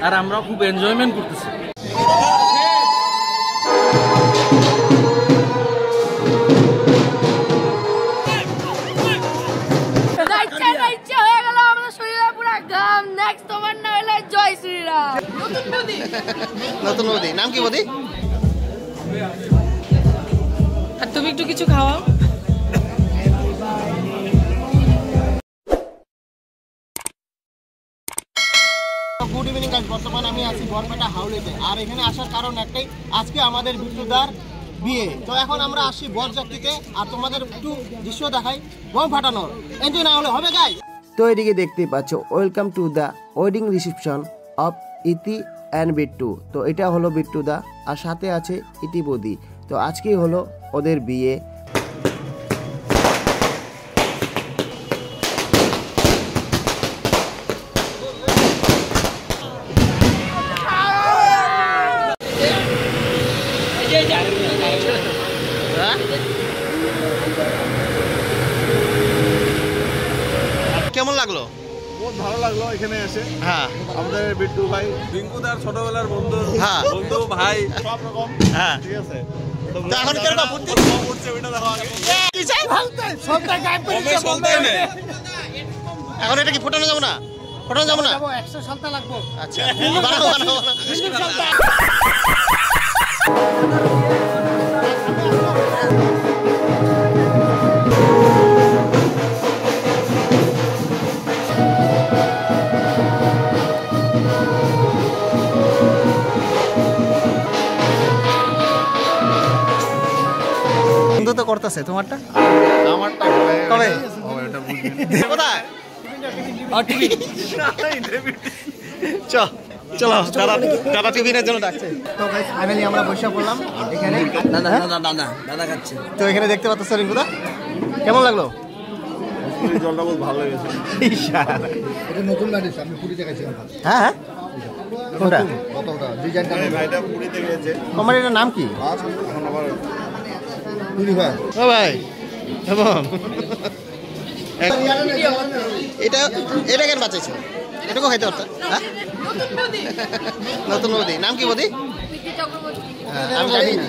আর আমরা খুব এনজয়মেন্ট করতেছি। নতুন বৌদি নাম কি বৌদি? আর তুমি একটু কিছু খাওয়াও। গুড ইভিনিং গাইস, বর্তমানে আমি আছি বরপেটা হাউলিতে। আর এখানে আসার কারণ একটাই, আজকে আমাদের বিট্টুদার বিয়ে। তো এখন আমরা আসি বরযাত্রীতে, আর তোমাদের একটু দৃশ্য দেখাই বোম ফাটানোর। এনজয় না হলে হবে গাইস। তো এদিকে দেখতেই পাচ্ছ, welcome to the wedding reception of ইতি অ্যান্ড বিট্টু। তো এটা হলো বিট্টুদা, আর সাথে আছে ইতি বৌদি। তো আজকেই হলো ওদের বিয়ে। কেমন লাগলো? বহুত ভালো লাগলো এখানে এসে। হ্যাঁ, আমাদের বিট্টু ভাই, রিঙ্কুদার ছোটবেলার বন্ধু, হ্যাঁ বন্ধু ভাই সব রকম। হ্যাঁ ঠিক আছে। তো এখন কেরকম ফুর্তি উঠছে ওইটা দেখো আগে। কি চাই? এখন এটা কি ফোটানো যাবো না? ফোটানো যাবো না? 100 সালটা লাগবো। আচ্ছা, বানাও বানাও বানাও। তো করতেছে তোমারটা, আমারটা কবে এটা বুঝবেন কোথায়? চলো দাদা, দাদা টিফিনের জন্য ডাকছে। তো গাইস ফাইনালি আমরা বসে পড়লাম এখানে। দাদা খাচ্ছে। তো এখানে দেখতে পাচ্ছ রিঙ্কুদা, কেমন লাগলো? জলটা বহুত ভালো লেগেছে। এটা নতুন গাড়ি, আমি পুরী দেখাইছিলাম। হ্যাঁ হ্যাঁ, কোনটা? কতটা ডিজাইনটা ভাইটা পুরীতে গেছে। তোমার এটার নাম কি? এখন আবার পুরী ভাই। ও ভাই কেমন? এটা এটা কেন বাঁচাইছো? এটাকেও খাইতে পারতো। হ্যাঁ, নতুন বৌদি নাম কি বৌদি? আমি জানি না।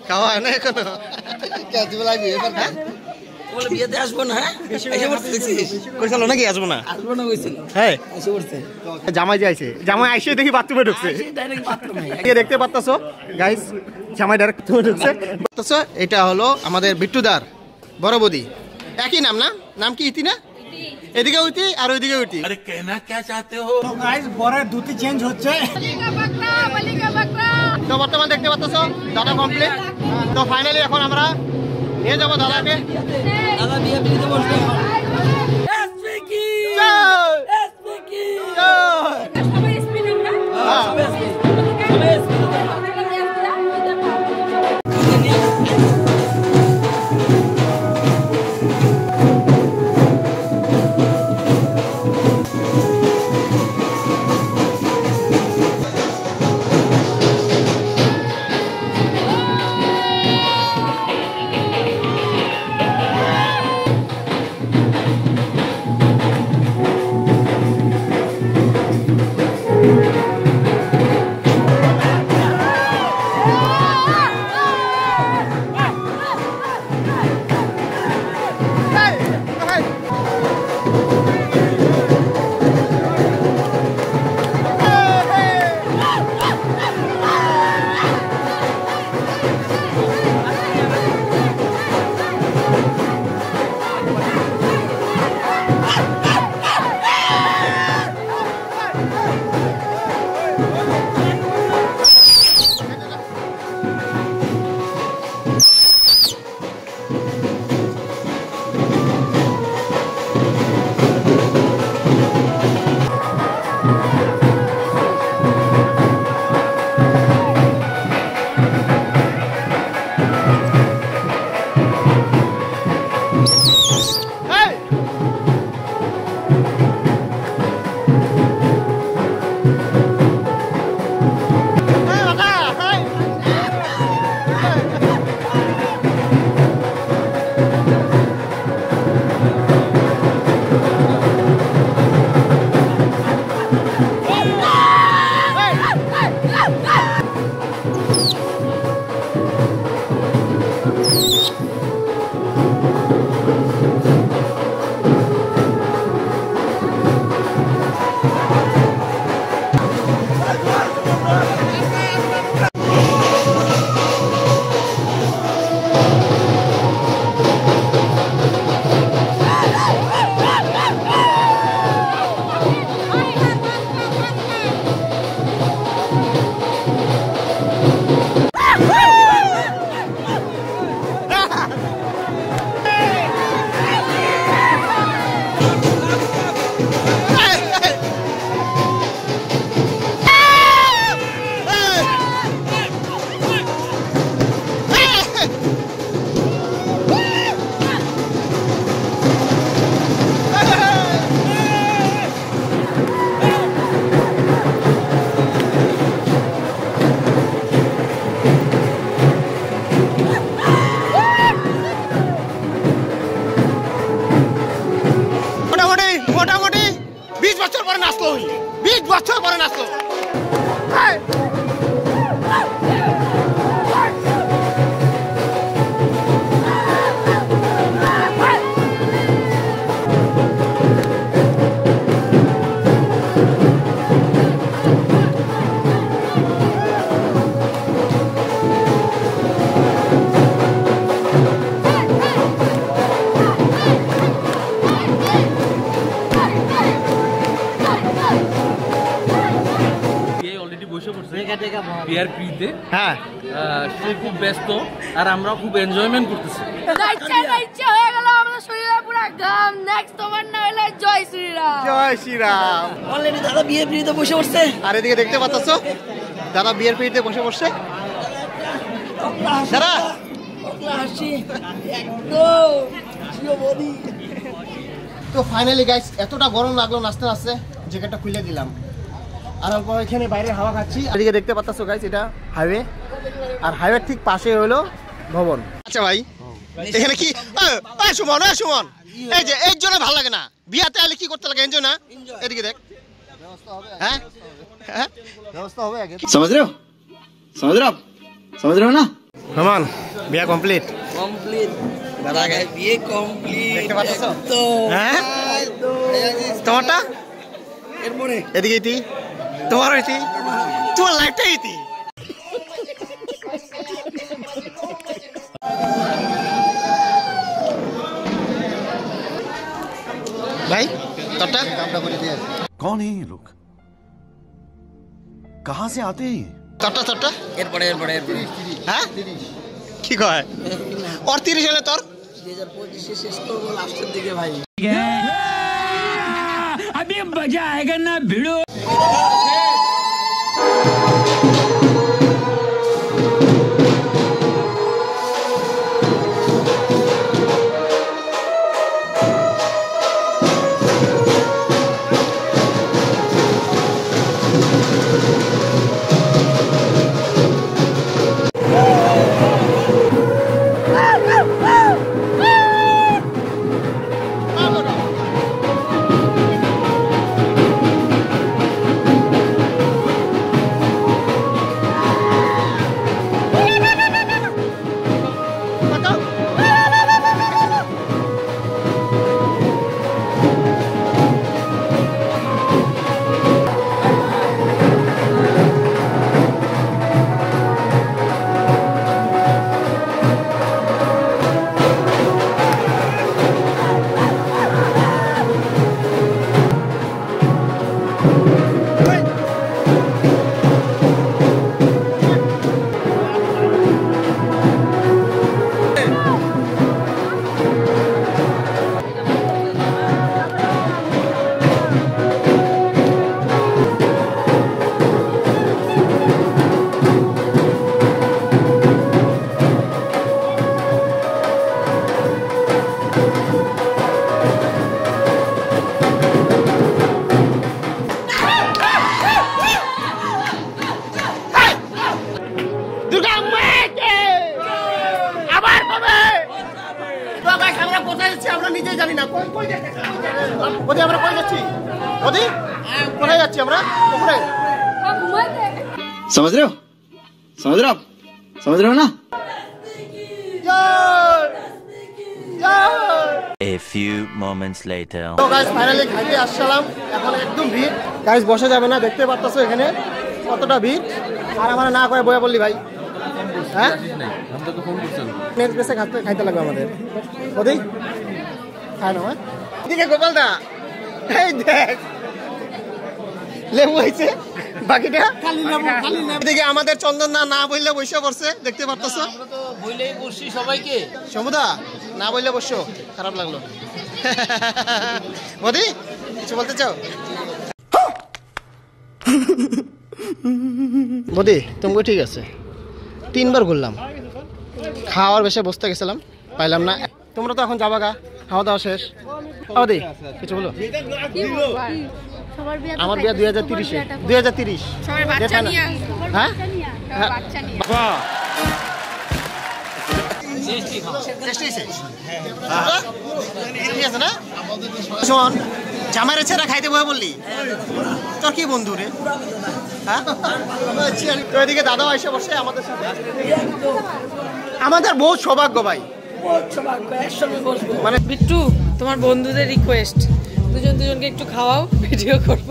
খাওয়া হয় না এখনো? বিয়েতে আসবো না, কইছিল নাকি আসবো না? আসবো না কইছিল, হ্যাঁ এসে পড়ছে। জামাই যে আইছে, জামাই আইসে দেখি বাথরুমে ঢুকছে। দেখতে পাচ্ছ গাইস, জামাই ডাইরেক্ট বাথরুমে ঢুকছে। পাচ্ছ, এটা হলো আমাদের বিট্টুদার বড় বৌদি। একই নাম না? নাম কি ইতি না? এদিকে উঠি আর ওইদিকে উঠি। আরে কেনা কে চাতে হো? তো গাইস বরের ধুতি চেঞ্জ হচ্ছে। তো বর্তমান দেখতে পাচ্ছ দাদা কমপ্লিট। তো ফাইনালি এখন আমরা নিয়ে যাবো দাদাকে। দাদা বিয়ে বিয়েতে বসবে। 20 বছর পরে নাচলো। বিয়ার পিতে হ্যাঁ সে খুব ব্যস্ত আর আমরা খুব এনজয়মেন্ট করতেছি। হয়ে গেল আমাদের শরীরে পুরো গাম। নেক্সট তোমার না হলে জয় শ্রীরাম। জয় শ্রীরাম। অলরেডি দাদা বিয়ের পিতে বসে পড়ছে। আর এদিকে দেখতে পাচ্ছ দাদা বিয়ের পিড়িতে বসে পড়ছে। দাদা হাসি একদম তো ফাইনালি গাইস এতটা গরম লাগলো নাচতে নাচতে জ্যাকেটটা খুলে দিলাম আর অল্প এখানে বাইরে হাওয়া খাচ্ছি। এদিকে দেখতে পাচ্ছ গাইস এটা হাইওয়ে আর হাইওয়ের ঠিক পাশে হলো ভবন। আচ্ছা ভাই এখানে কি সুমন সুমন এই যে এর জন্য ভালো লাগে না বিয়াতে আলে কি করতে লাগে এনজয় না? এদিকে দেখ হ্যাঁ হ্যাঁ ব্যবস্থা হবে আগে समझ रहे हो समझ रहे हो ना। সুমন বিয়া কমপ্লিট দাদা বিয়ে কমপ্লিট দেখতে পাচ্ছ তো হ্যাঁ তোমারটা এরপরে এদিকে ইতি তোমার ইতি তোমার লাইফটাই ইতি। ভাই তোরটা कौन है ये लोग कहां से आते हैं? তোরটা এরপরে হ্যাঁ কি কয় ওর 30 হলে তোর 2025 শেষ করবো লাস্টের দিকে ভাই। अभी मजा आएगा ना भिड़ो। আমরা নিজেই জানি না ওদি আমরা কই যাচ্ছি ওদি কোথায় যাচ্ছি আমরা উপরে समझ रहे हो ना। A few moments later. তো গাইস ফাইনালি খাইতে আসলাম এখন একদম ভিড় গাইস বসা যাবে না দেখতে পাচ্ছেন এখানে কতটা ভিড় আর আমরা না করে বয়া বললি ভাই হ্যাঁ আমরা তো ফোন করছেন নেক্সট বেসে খাইতে লাগবে আমাদের ওদি খাই না এদিকে গোপালদা এই দেখ লেবু হয়েছে বাকিটা খালি লেবু এদিকে আমাদের চন্দন না বললে বসে পড়ছে দেখতে পারতেছো আমরা তো বইলেই বসছি সবাইকে সমুদা না বললে বসো খারাপ লাগলো মোদি কিছু বলতে চাও মোদি তুমি ঠিক আছে 3 বার ঘুরলাম খাওয়ার বেশে বসতে গেছিলাম পাইলাম না তোমরা তো এখন যাবা গা খাওয়া দাওয়া শেষ মোদি কিছু বলো আমার বিয়ে 2030 সবাই বাচ্চা নিয়ে আসবো হ্যাঁ বাচ্চা নিয়ে বাহ ঠিক আছে না শোন জামাইরে ছেড়ে খাইতে বয়ে বললি তোর কি বন্ধু রে হ্যাঁ তো এদিকে দাদাও এসে বসে আমাদের সাথে আমাদের বহুত সৌভাগ্য ভাই মানে বিট্টু তোমার বন্ধুদের রিকোয়েস্ট দুজনকে একটু খাওয়াও ভিডিও করব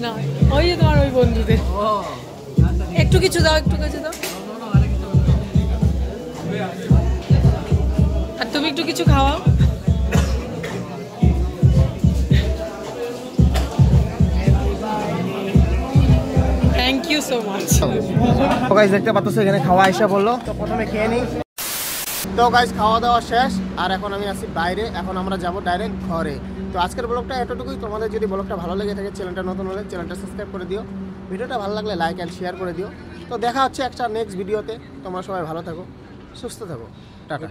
না ওই যে তোমার ওই বন্ধুদের একটু কিছু দাও আর তুমি একটু কিছু খাওয়াও থ্যাংক ইউ সো মাচ তো গাইস দেখতে পাচ্ছ এখানে খাওয়া এসে বললো তো প্রথমে খেয়ে নিই তো গাইস খাওয়া দাওয়া শেষ আর এখন আমি আছি বাইরে এখন আমরা যাব ডাইরেক্ট ঘরে তো আজকের ব্লগটা এতটুকুই তোমাদের যদি ব্লগটা ভালো লেগে থাকে চ্যানেলটা নতুন হলে চ্যানেলটা সাবস্ক্রাইব করে দিও ভিডিওটা ভালো লাগলে লাইক অ্যান্ড শেয়ার করে দিও তো দেখা হচ্ছে একটা নেক্সট ভিডিওতে তোমরা সবাই ভালো থাকো সুস্থ থাকো টাটা